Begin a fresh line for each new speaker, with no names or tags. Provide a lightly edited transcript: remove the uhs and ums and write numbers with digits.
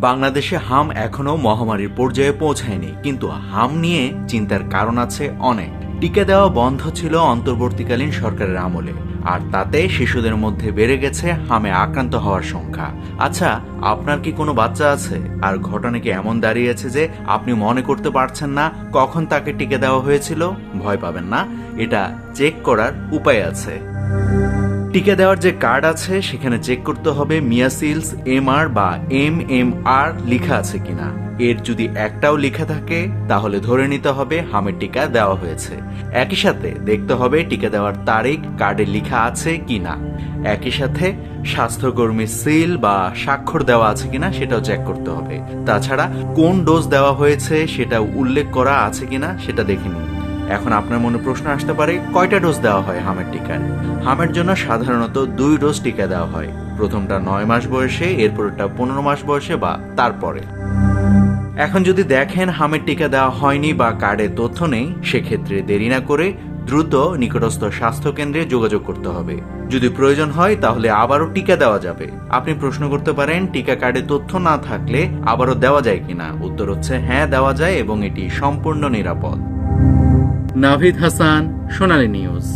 বাংলাদেশে হাম এখনো মহামারীর পর্যায়ে পৌঁছায়নি, কিন্তু হাম নিয়ে চিন্তার কারণ আছে অনেক। টিকা দেওয়া বন্ধ ছিল অন্তর্বর্তীকালীন সরকারের আমলে, আর তাতে শিশুদের মধ্যে বেড়ে গেছে হামে আক্রান্ত হওয়ার সংখ্যা। আচ্ছা, আপনার কি কোনো বাচ্চা আছে আর ঘটনা কি এমন দাঁড়িয়েছে যে আপনি মনে করতে পারছেন না কখন তাকে টিকা দেওয়া হয়েছিল? ভয় পাবেন না, এটা চেক করার উপায় আছে। টিকা দেওয়ার যে কার্ড আছে সেখানে চেক করতে হবে মিয়াসিলস MR বা MMR লেখা আছে কিনা। এর যদি একটাও লেখা থাকে তাহলে ধরে নিতে হবে হামের টিকা দেওয়া হয়েছে। একই সাথে দেখতে হবে টিকা দেওয়ার তারিখ কার্ডে লেখা আছে কিনা। একই সাথে স্বাস্থ্যকর্মীর সিল বা স্বাক্ষর দেওয়া আছে কিনা সেটাও চেক করতে হবে। তাছাড়া কোন ডোজ দেওয়া হয়েছে সেটা উল্লেখ করা আছে কিনা সেটা দেখে নিন। এখন আপনার মনে প্রশ্ন আসতে পারে, কয়টা ডোজ দেওয়া হয় হামের টিকার? হামের জন্য সাধারণত 2 ডোজ টিকা দেওয়া হয়। প্রথমটা 9 মাস বয়সে, এরপরটা 15 মাস বয়সে বা তারপরে। এখন যদি দেখেন হামের টিকা দেওয়া হয়নি বা কার্ডে তথ্য নেই, সেক্ষেত্রে দেরি না করে দ্রুত নিকটস্থ স্বাস্থ্য কেন্দ্রে যোগাযোগ করতে হবে। যদি প্রয়োজন হয় তাহলে আবারও টিকা দেওয়া যাবে। আপনি প্রশ্ন করতে পারেন, টিকা কার্ডে তথ্য না থাকলে আবারও দেওয়া যায় কিনা? উত্তর হচ্ছে হ্যাঁ, দেওয়া যায় এবং এটি সম্পূর্ণ নিরাপদ। নাভিদ হাসান, সোনালী নিউজ।